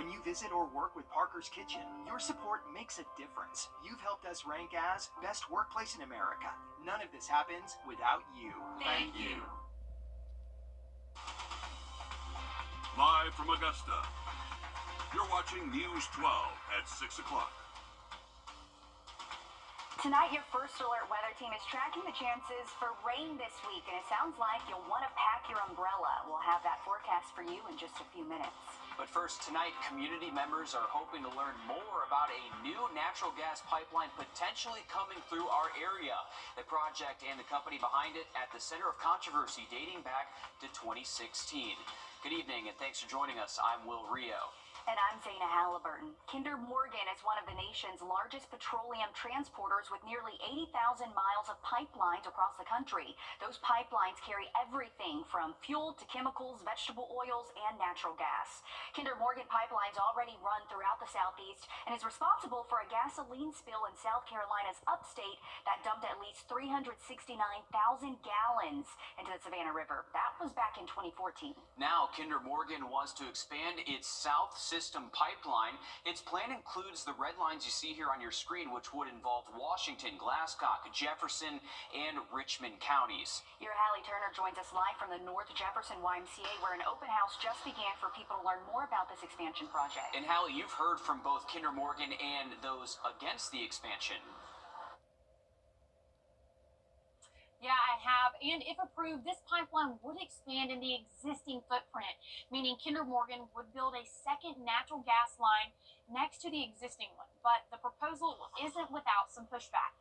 When you visit or work with Parker's Kitchen, your support makes a difference. You've helped us rank as best workplace in America. None of this happens without you. Thank you. Live from Augusta, you're watching News 12 at 6 o'clock. Tonight, your First Alert weather team is tracking the chances for rain this week, and it sounds like you'll want to pack your umbrella. We'll have that forecast for you in just a few minutes. But first, tonight, community members are hoping to learn more about a new natural gas pipeline potentially coming through our area. The project and the company behind it at the center of controversy dating back to 2016. Good evening, and thanks for joining us. I'm Wrdw. And I'm Zaina Halliburton. Kinder Morgan is one of the nation's largest petroleum transporters with nearly 80,000 miles of pipelines across the country. Those pipelines carry everything from fuel to chemicals, vegetable oils, and natural gas. Kinder Morgan pipelines already run throughout the Southeast and is responsible for a gasoline spill in South Carolina's upstate that dumped at least 369,000 gallons into the Savannah River. That was back in 2014. Now, Kinder Morgan wants to expand its South System pipeline. Its plan includes the red lines you see here on your screen, which would involve Washington, Glasscock, Jefferson, and Richmond counties. Your Hallie Turner joins us live from the North Jefferson YMCA, where an open house just began for people to learn more about this expansion project. And Hallie, you've heard from both Kinder Morgan and those against the expansion. Yeah, I have. And if approved, this pipeline would expand in the existing footprint, meaning Kinder Morgan would build a second natural gas line next to the existing one. But the proposal isn't without some pushback.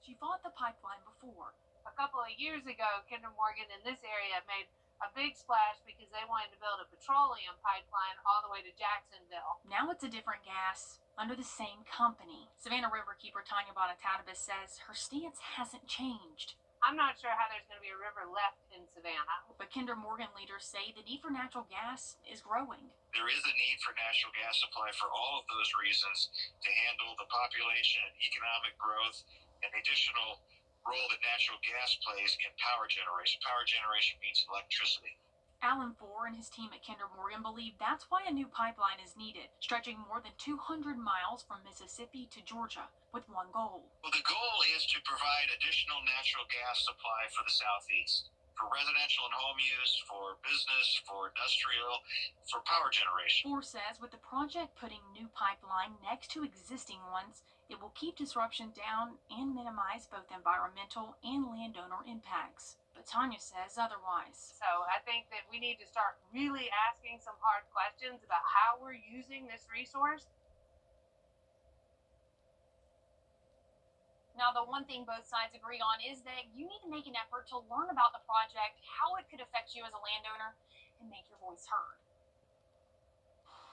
She fought the pipeline before. A couple of years ago, Kinder Morgan in this area made a big splash because they wanted to build a petroleum pipeline all the way to Jacksonville. Now it's a different gas under the same company. Savannah Riverkeeper Tanya Bonatabas says her stance hasn't changed. I'm not sure how there's going to be a river left in Savannah. But Kinder Morgan leaders say the need for natural gas is growing. There is a need for natural gas supply for all of those reasons to handle the population and economic growth and the additional role that natural gas plays in power generation. Power generation means electricity. Alan Four and his team at Kinder Morgan believe that's why a new pipeline is needed, stretching more than 200 miles from Mississippi to Georgia, with one goal. Well, the goal is to provide additional natural gas supply for the Southeast, for residential and home use, for business, for industrial, for power generation. Four says with the project putting new pipeline next to existing ones, it will keep disruption down and minimize both environmental and landowner impacts. But Tanya says otherwise. So I think that we need to start really asking some hard questions about how we're using this resource. Now, the one thing both sides agree on is that you need to make an effort to learn about the project, how it could affect you as a landowner, and make your voice heard.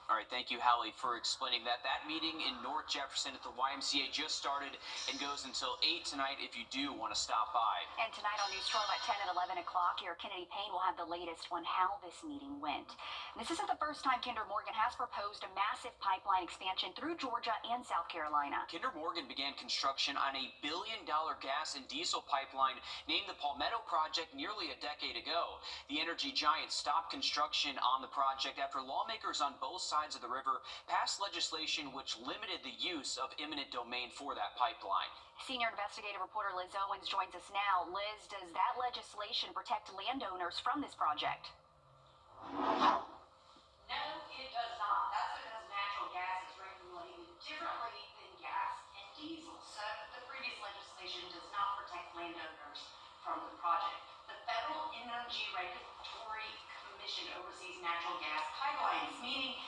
All right, thank you, Hallie, for explaining that. That meeting in North Jefferson at the YMCA just started and goes until 8 tonight if you do want to stop by. And tonight on News 12 at 10 and 11 o'clock, your Kennedy Payne will have the latest on how this meeting went. This isn't the first time Kinder Morgan has proposed a massive pipeline expansion through Georgia and South Carolina. Kinder Morgan began construction on a $1 billion gas and diesel pipeline named the Palmetto Project nearly a decade ago. The energy giant stopped construction on the project after lawmakers on both sides of the river passed legislation which limited the use of eminent domain for that pipeline. Senior investigative reporter Liz Owens joins us now. Liz, does that legislation protect landowners from this project? No, it does not. That's because natural gas is regulated differently than gas and diesel. So the previous legislation does not protect landowners from the project. The Federal Energy Regulatory Commission oversees natural gas pipelines, meaning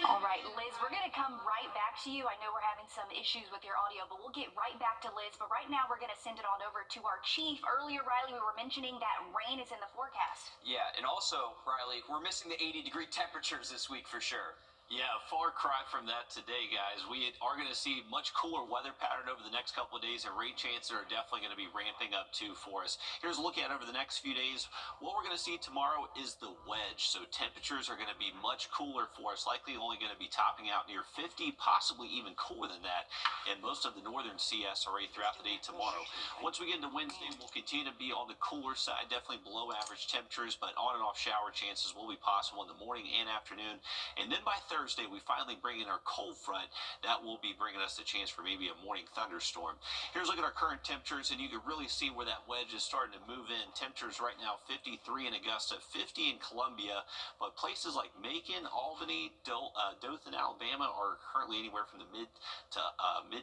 all right, Liz, we're going to come right back to you. I know we're having some issues with your audio, but we'll get right back to Liz. But right now, we're going to send it on over to our chief. Earlier, Riley, we were mentioning that rain is in the forecast. Yeah, and also, Riley, we're missing the 80-degree temperatures this week for sure. Yeah, far cry from that today, guys. We are going to see much cooler weather pattern over the next couple of days, and rain chances are definitely going to be ramping up too for us. Here's a look at over the next few days. What we're going to see tomorrow is the wedge, so temperatures are going to be much cooler for us, likely only going to be topping out near 50, possibly even cooler than that, in most of the northern CSRA throughout the day tomorrow. Once we get into Wednesday, we'll continue to be on the cooler side, definitely below average temperatures, but on and off shower chances will be possible in the morning and afternoon. And then by Thursday, Thursday, we finally bring in our cold front. That will be bringing us a chance for maybe a morning thunderstorm. Here's a look at our current temperatures, and you can really see where that wedge is starting to move in. Temperatures right now 53 in Augusta, 50 in Columbia, but places like Macon, Albany, Dothan, Alabama are currently anywhere from the mid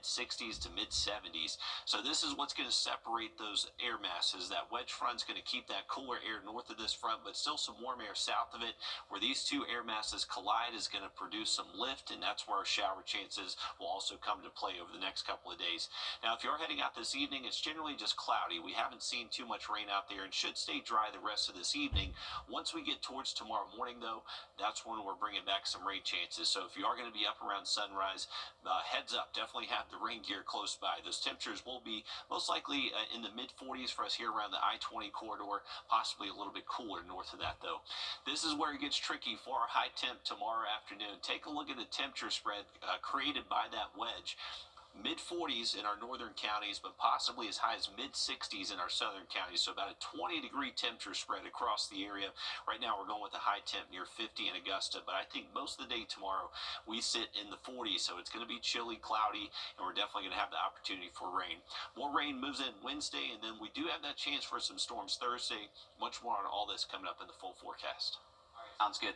60s to mid 70s. So this is what's going to separate those air masses. That wedge front is going to keep that cooler air north of this front, but still some warm air south of it. Where these two air masses collide is going to produce some lift, and that's where our shower chances will also come to play over the next couple of days. Now, if you're heading out this evening, it's generally just cloudy. We haven't seen too much rain out there and should stay dry the rest of this evening. Once we get towards tomorrow morning, though, that's when we're bringing back some rain chances. So if you are going to be up around sunrise, heads up, definitely have the rain gear close by. Those temperatures will be most likely in the mid 40s for us here around the I-20 corridor, possibly a little bit cooler north of that, though. This is where it gets tricky for our high temp tomorrow afternoon. Take a look at the temperature spread created by that wedge. Mid 40s in our northern counties, but possibly as high as mid 60s in our southern counties. So about a 20-degree temperature spread across the area. Right now we're going with a high temp near 50 in Augusta, but I think most of the day tomorrow we sit in the 40s, so it's going to be chilly, cloudy, and we're definitely going to have the opportunity for rain. More rain moves in Wednesday, and then we do have that chance for some storms Thursday. Much more on all this coming up in the full forecast. Sounds good.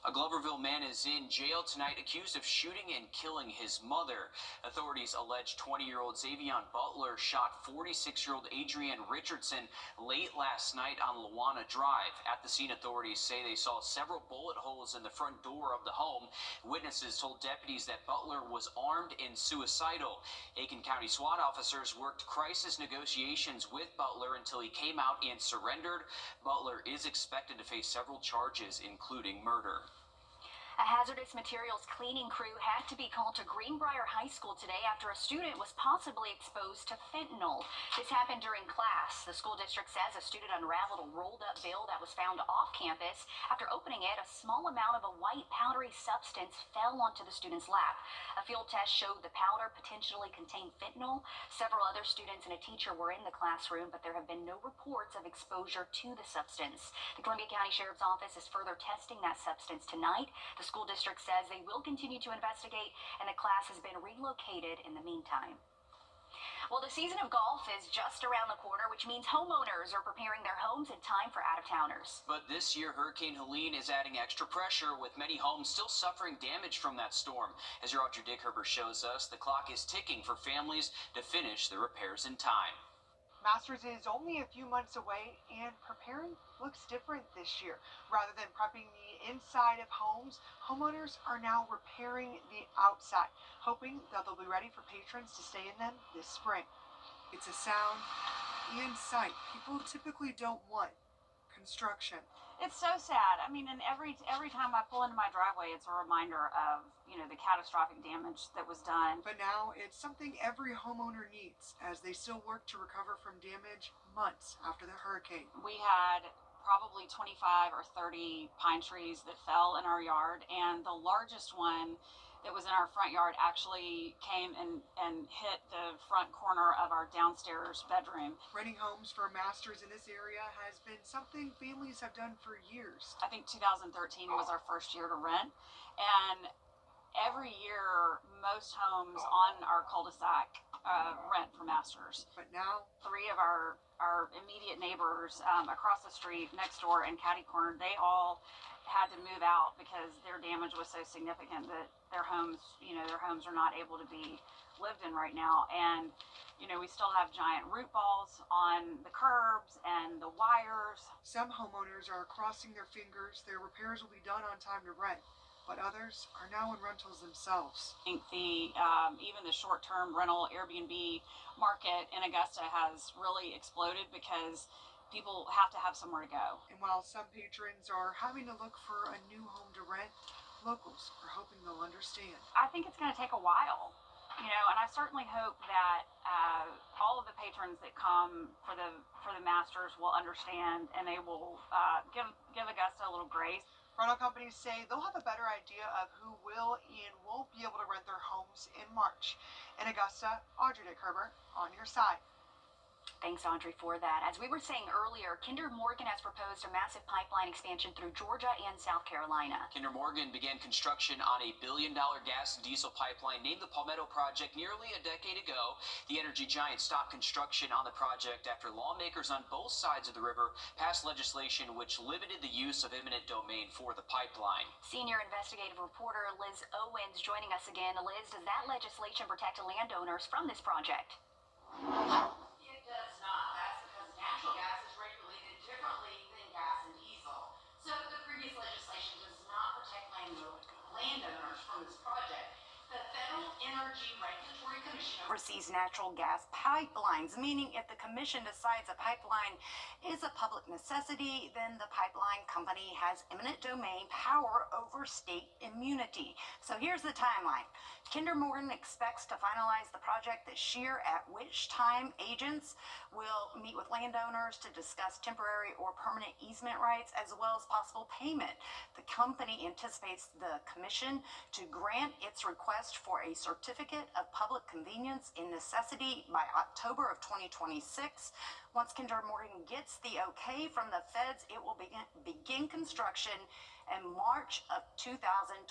A Gloverville man is in jail tonight accused of shooting and killing his mother. Authorities allege 20-year-old Xavion Butler shot 46-year-old Adrienne Richardson late last night on Luana Drive. At the scene, authorities say they saw several bullet holes in the front door of the home. Witnesses told deputies that Butler was armed and suicidal. Aiken County SWAT officers worked crisis negotiations with Butler until he came out and surrendered. Butler is expected to face several charges, including murder. A hazardous materials cleaning crew had to be called to Greenbrier High School today after a student was possibly exposed to fentanyl. This happened during class. The school district says a student unraveled a rolled-up bill that was found off campus. After opening it, a small amount of a white powdery substance fell onto the student's lap. A field test showed the powder potentially contained fentanyl. Several other students and a teacher were in the classroom, but there have been no reports of exposure to the substance. The Columbia County Sheriff's Office is further testing that substance tonight. The school district says they will continue to investigate, and the class has been relocated in the meantime. Well, the season of golf is just around the corner, which means homeowners are preparing their homes in time for out-of-towners. But this year, Hurricane Helene is adding extra pressure, with many homes still suffering damage from that storm. As your Audrey Dickherber shows us, the clock is ticking for families to finish the repairs in time. Masters is only a few months away, and preparing looks different this year. Rather than prepping the inside of homes, homeowners are now repairing the outside, hoping that they'll be ready for patrons to stay in them this spring. It's a sound and sight people typically don't want. Construction. It's so sad. I mean, and every time I pull into my driveway, it's a reminder of, the catastrophic damage that was done. But now it's something every homeowner needs as they still work to recover from damage months after the hurricane. We had probably 25 or 30 pine trees that fell in our yard, and the largest one that was in our front yard actually came and hit the front corner of our downstairs bedroom. Renting homes for masters in this area has been something families have done for years. I think 2013 was our first year to rent, and every year most homes on our cul-de-sac rent for masters. But now 3 of our immediate neighbors across the street, next door, and catty corner, they all had to move out because their damage was so significant that their homes are not able to be lived in right now. And we still have giant root balls on the curbs and the wires. Some homeowners are crossing their fingers their repairs will be done on time to rent, but others are now in rentals themselves. I think even the short-term rental Airbnb market in Augusta has really exploded because people have to have somewhere to go. And while some patrons are having to look for a new home to rent, locals are hoping they'll understand. I think it's going to take a while, and I certainly hope that all of the patrons that come for the Masters will understand, and they will give Augusta a little grace. Rental companies say they'll have a better idea of who will and won't be able to rent their homes in March. In Augusta, Audrey Dickherber, on your side. Thanks, Audrey, for that. As we were saying earlier, Kinder Morgan has proposed a massive pipeline expansion through Georgia and South Carolina. Kinder Morgan began construction on a $1 billion gas and diesel pipeline named the Palmetto Project nearly a decade ago. The energy giant stopped construction on the project after lawmakers on both sides of the river passed legislation which limited the use of eminent domain for the pipeline. Senior investigative reporter Liz Owens joining us again. Liz, does that legislation protect landowners from this project? It does not. That's because natural gas is regulated differently than gas and diesel. So the previous legislation does not protect landowners from this project. The Federal Energy Regulatory Commission oversees natural gas pipelines, meaning if the commission decides a pipeline is a public necessity, then the pipeline company has eminent domain power over state immunity. So here's the timeline. Kinder Morgan expects to finalize the project this year, at which time agents will meet with landowners to discuss temporary or permanent easement rights as well as possible payment. The company anticipates the commission to grant its request for a certificate of public convenience and necessity by October of 2026. Once Kinder Morgan gets the okay from the feds, it will begin construction in March of 2027.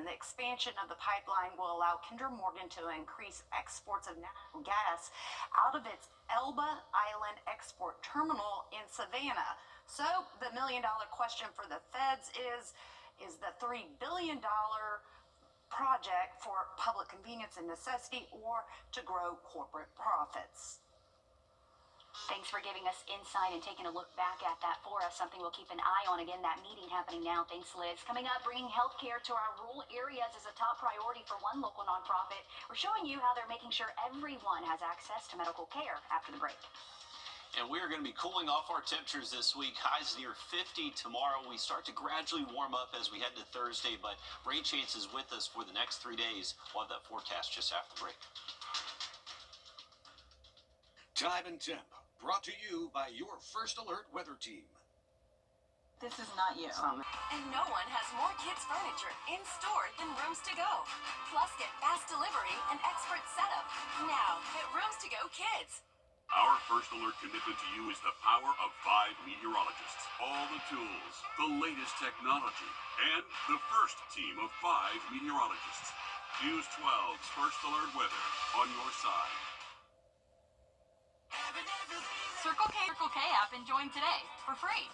The expansion of the pipeline will allow Kinder Morgan to increase exports of natural gas out of its Elba Island export terminal in Savannah. So the million-dollar question for the feds is the $3 billion project for public convenience and necessity or to grow corporate profits? Thanks for giving us insight and taking a look back at that for us. Something we'll keep an eye on. Again, that meeting happening now. Thanks, Liz. Coming up, bringing healthcare to our rural areas is a top priority for one local nonprofit. We're showing you how they're making sure everyone has access to medical care after the break. And we are going to be cooling off our temperatures this week. Highs near 50 tomorrow. We start to gradually warm up as we head to Thursday, but rain chances with us for the next 3 days. We'll have that forecast just after the break. Time and Temp, brought to you by your First Alert weather team. This is not you. And no one has more kids' furniture in store than Rooms to Go. Plus, get fast delivery and expert setup. Now, at Rooms to Go Kids. Our First Alert commitment to you is the power of 5 meteorologists, all the tools, the latest technology, and the first team of 5 meteorologists. News 12's First Alert weather on your side. Circle K app and join today for free.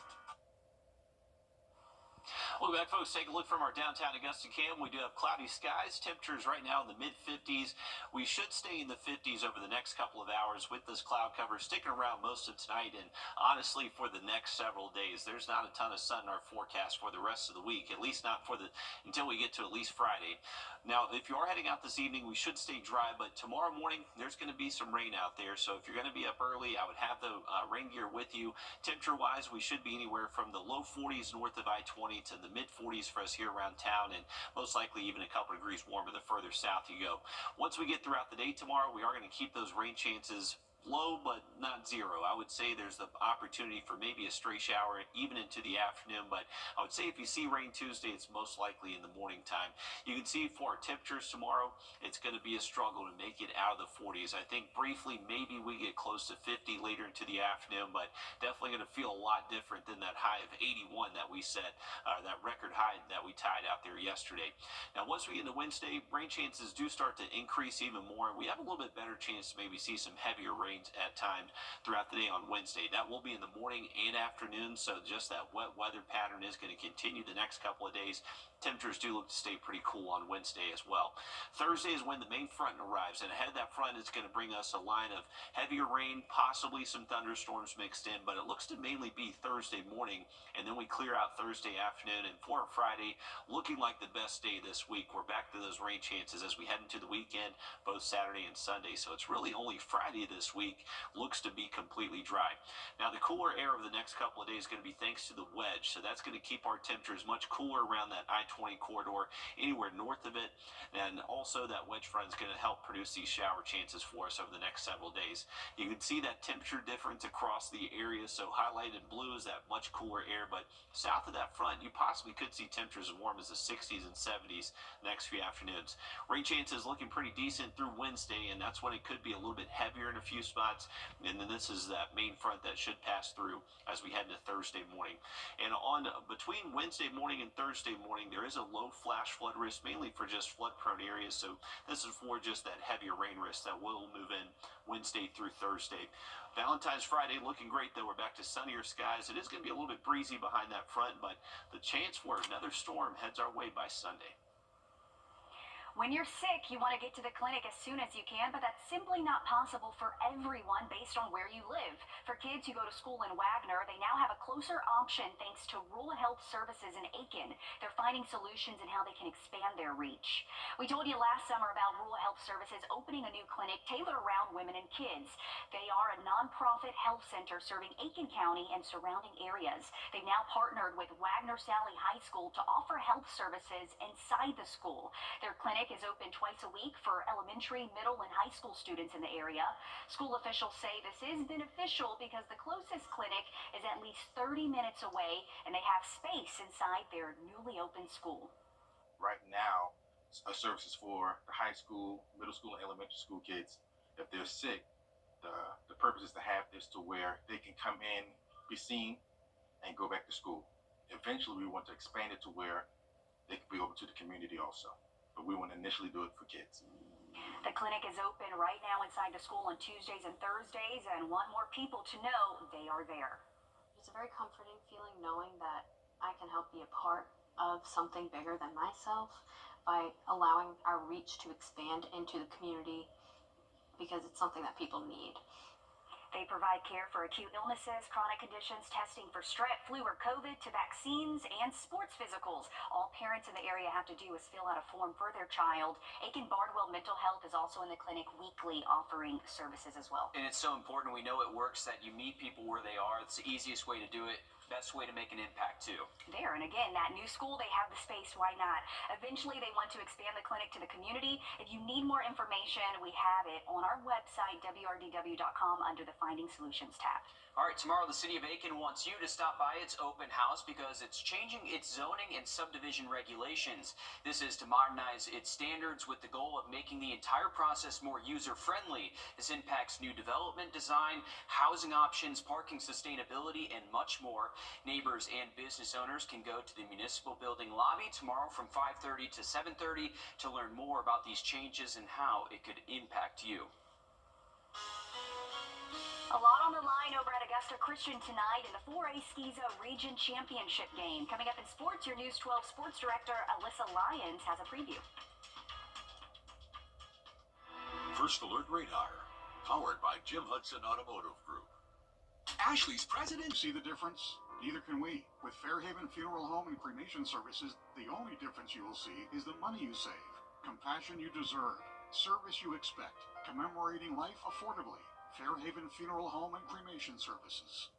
Welcome back, folks. Take a look from our downtown Augusta cam. We do have cloudy skies. Temperatures right now in the mid-50s. We should stay in the 50s over the next couple of hours with this cloud cover sticking around most of tonight and honestly for the next several days. There's not a ton of sun in our forecast for the rest of the week, at least not for until we get to at least Friday. Now, if you are heading out this evening, we should stay dry, but tomorrow morning there's going to be some rain out there. So if you're going to be up early, I would have the rain gear with you. Temperature-wise, we should be anywhere from the low 40s north of I-20 to the mid-40s for us here around town, and most likely even a couple degrees warmer the further south you go. Once we get throughout the day tomorrow, we are going to keep those rain chances low, but not zero. I would say there's the opportunity for maybe a stray shower even into the afternoon, but I would say if you see rain Tuesday, it's most likely in the morning time. You can see for our temperatures tomorrow, it's going to be a struggle to make it out of the 40s. I think briefly maybe we get close to 50 later into the afternoon, but definitely going to feel a lot different than that high of 81 that we set, that record high that we tied out there yesterday. Now, once we get into Wednesday, rain chances do start to increase even more. We have a little bit better chance to maybe see some heavier rain at times throughout the day on Wednesday. That will be in the morning and afternoon, so just that wet weather pattern is going to continue the next couple of days. Temperatures do look to stay pretty cool on Wednesday as well. Thursday is when the main front arrives, and ahead of that front is going to bring us a line of heavier rain, possibly some thunderstorms mixed in, but it looks to mainly be Thursday morning, and then we clear out Thursday afternoon, and for Friday, looking like the best day this week. We're back to those rain chances as we head into the weekend, both Saturday and Sunday, so it's really only Friday this week looks to be completely dry. Now, the cooler air over the next couple of days is going to be thanks to the wedge, so that's going to keep our temperatures much cooler around that I-20 corridor, anywhere north of it, and also that wedge front is going to help produce these shower chances for us over the next several days. You can see that temperature difference across the area, so highlighted in blue is that much cooler air, but south of that front, you possibly could see temperatures warm as the 60s and 70s next few afternoons. Rain chances looking pretty decent through Wednesday, and that's when it could be a little bit heavier in a few spots. And then this is that main front that should pass through as we head into Thursday morning. And on between Wednesday morning and Thursday morning, there is a low flash flood risk, mainly for just flood-prone areas. So this is for just that heavier rain risk that will move in Wednesday through Thursday. Valentine's Friday looking great, though. We're back to sunnier skies. It is going to be a little bit breezy behind that front, but the chance for another storm heads our way by Sunday. When you're sick, you want to get to the clinic as soon as you can, but that's simply not possible for everyone based on where you live. For kids who go to school in Wagner, they now have a closer option thanks to Rural Health Services in Aiken. They're finding solutions in how they can expand their reach. We told you last summer about Rural Health Services opening a new clinic tailored around women and kids. They are a nonprofit health center serving Aiken County and surrounding areas. They've now partnered with Wagner Sally High School to offer health services inside the school. Their clinic is open twice a week for elementary, middle, and high school students in the area. School officials say this is beneficial because the closest clinic is at least 30 minutes away, and they have space inside their newly opened school. Right now, services for the high school, middle school, and elementary school kids. If they're sick, the purpose is to have this to where they can come in, be seen, and go back to school. Eventually, we want to expand it to where they can be open to the community also. But we want to initially do it for kids. The clinic is open right now inside the school on Tuesdays and Thursdays and want more people to know they are there. It's a very comforting feeling knowing that I can help be a part of something bigger than myself by allowing our reach to expand into the community because it's something that people need. They provide care for acute illnesses, chronic conditions, testing for strep, flu, or COVID, to vaccines and sports physicals. All parents in the area have to do is fill out a form for their child. Aiken Bardwell Mental Health is also in the clinic weekly offering services as well. And it's so important. We know it works, that you meet people where they are. It's the easiest way to do it. Best way to make an impact, too. There, and again, that new school, they have the space, why not? Eventually, they want to expand the clinic to the community. If you need more information, we have it on our website, wrdw.com, under the Finding Solutions tab. All right, tomorrow the City of Aiken wants you to stop by its open house because it's changing its zoning and subdivision regulations. This is to modernize its standards with the goal of making the entire process more user-friendly. This impacts new development design, housing options, parking sustainability, and much more. Neighbors and business owners can go to the municipal building lobby tomorrow from 5:30 to 7:30 to learn more about these changes and how it could impact you. A lot on the line over at Augusta Christian tonight in the 4A Ski Zone Region Championship game. Coming up in sports, your News 12 sports director, Alyssa Lyons, has a preview. First Alert Radar, powered by Jim Hudson Automotive Group. Ashley's president. See the difference? Neither can we. With Fairhaven Funeral Home and Cremation Services, the only difference you will see is the money you save, compassion you deserve, service you expect, commemorating life affordably. Fairhaven Funeral Home and Cremation Services.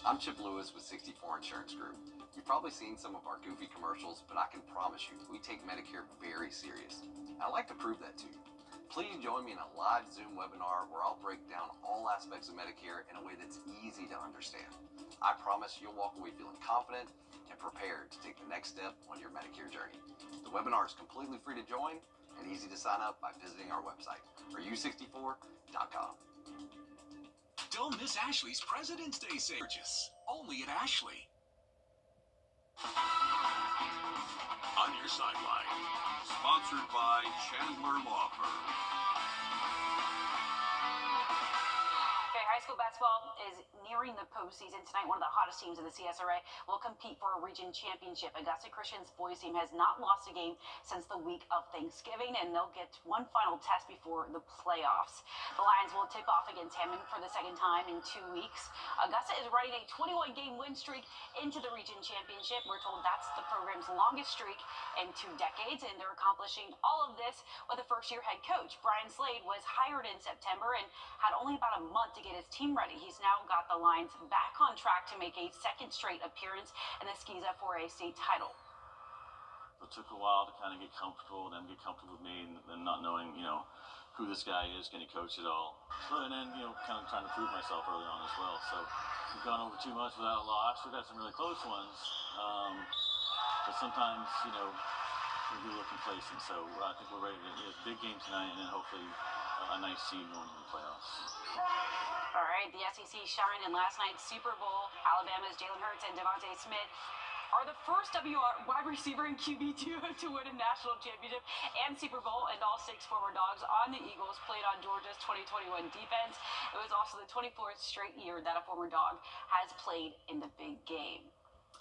I'm Chip Lewis with 64 Insurance Group. You've probably seen some of our goofy commercials, but I can promise you, we take Medicare very serious. I'd like to prove that to you. Please join me in a live Zoom webinar where I'll break down all aspects of Medicare in a way that's easy to understand. I promise you'll walk away feeling confident and prepared to take the next step on your Medicare journey. The webinar is completely free to join and easy to sign up by visiting our website, u64.com. Don't miss Ashley's President's Day sale. Purchase only at Ashley. On Your Sideline, sponsored by Chandler Law Firm. Okay, high school basketball is nearing the postseason tonight. One of the hottest teams in the CSRA will compete for a region championship. Augusta Christian's boys team has not lost a game since the week of Thanksgiving, and they'll get one final test before the playoffs. The Lions will tip off against Hammond for the second time in 2 weeks. Augusta is riding a 21-game win streak into the region championship. We're told that's the program's longest streak in 2 decades, and they're accomplishing all of this with a first-year head coach. Brian Slade was hired in September and had only about a month to get his team ready. He's now got the Lions back on track to make a second straight appearance in the Skiza 4A state title. It took a while to kind of get comfortable, them get comfortable with me, and them not knowing, who this guy is, can he coach it all? So, and then, kind of trying to prove myself early on as well. So we've gone over 2 months without a loss. We've got some really close ones. But sometimes, we do look complacent. So I think we're ready to big game tonight, and then hopefully a nice seed going into the playoffs. All right, the SEC shined in last night's Super Bowl. Alabama's Jalen Hurts and Devontae Smith are the first WR wide receiver and QB to win a national championship and Super Bowl, and all 6 former Dogs on the Eagles played on Georgia's 2021 defense. It was also the 24th straight year that a former Dog has played in the big game.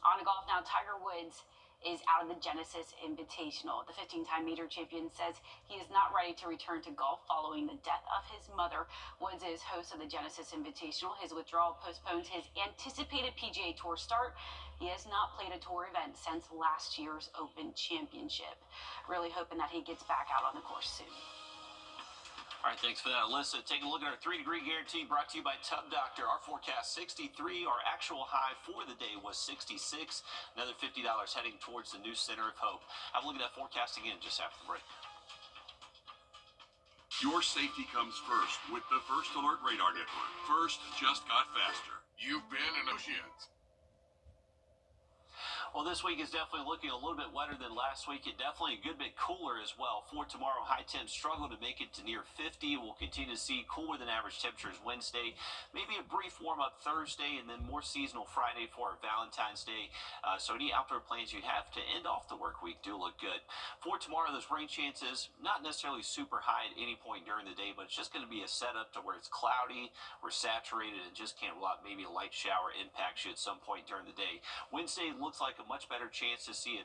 On to golf now. Tiger Woods is out of the Genesis Invitational. The 15-time major champion says he is not ready to return to golf following the death of his mother. Woods is host of the Genesis Invitational. His withdrawal postpones his anticipated PGA Tour start. He has not played a tour event since last year's Open Championship. Really hoping that he gets back out on the course soon. All right, thanks for that, Alyssa. Taking a look at our 3-degree guarantee brought to you by Tub Doctor. Our forecast 63. Our actual high for the day was 66. Another $50 heading towards the new Center of Hope. Have a look at that forecast again just after the break. Your safety comes first with the First Alert Radar Network. First just got faster. You've been in Oceans. Well, this week is definitely looking a little bit wetter than last week, and definitely a good bit cooler as well. For tomorrow, high temps struggle to make it to near 50. We'll continue to see cooler than average temperatures Wednesday, maybe a brief warm-up Thursday, and then more seasonal Friday for our Valentine's Day. So any outdoor plans you have to end off the work week do look good. For tomorrow, those rain chances, not necessarily super high at any point during the day, but it's just going to be a setup to where it's cloudy, we're saturated, and just can't rule out maybe a light shower impacts you at some point during the day. Wednesday looks like a much better chance to see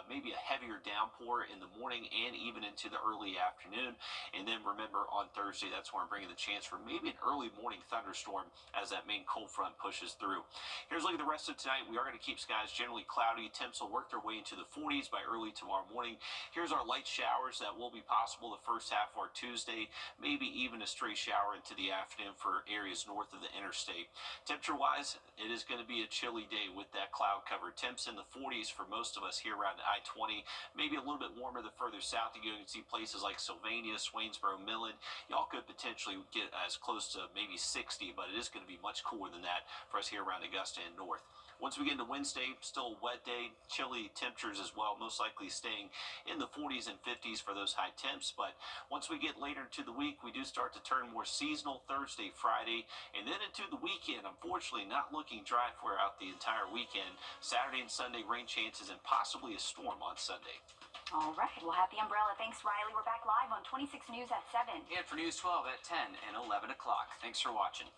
maybe a heavier downpour in the morning and even into the early afternoon. And then remember, on Thursday, that's where I'm bringing the chance for maybe an early morning thunderstorm as that main cold front pushes through. Here's a look at the rest of tonight. We are going to keep skies generally cloudy. Temps will work their way into the 40s by early tomorrow morning. Here's our light showers that will be possible the first half of our Tuesday, maybe even a stray shower into the afternoon for areas north of the interstate. Temperature-wise, it is going to be a chilly day with that cloud cover. Temps in the 40s for most of us here around I-20, maybe a little bit warmer the further south you go. You can see places like Sylvania, Swainsboro, Millen. Y'all could potentially get as close to maybe 60, but it is going to be much cooler than that for us here around Augusta and north. Once we get into Wednesday, still a wet day, chilly temperatures as well, most likely staying in the 40s and 50s for those high temps. But once we get later into the week, we do start to turn more seasonal Thursday, Friday, and then into the weekend. Unfortunately, not looking dry throughout the entire weekend. Saturday and Sunday, rain chances and possibly a storm on Sunday. All right, we'll have the umbrella. Thanks, Riley. We're back live on 26 News at 7. And for News 12 at 10 and 11 o'clock. Thanks for watching.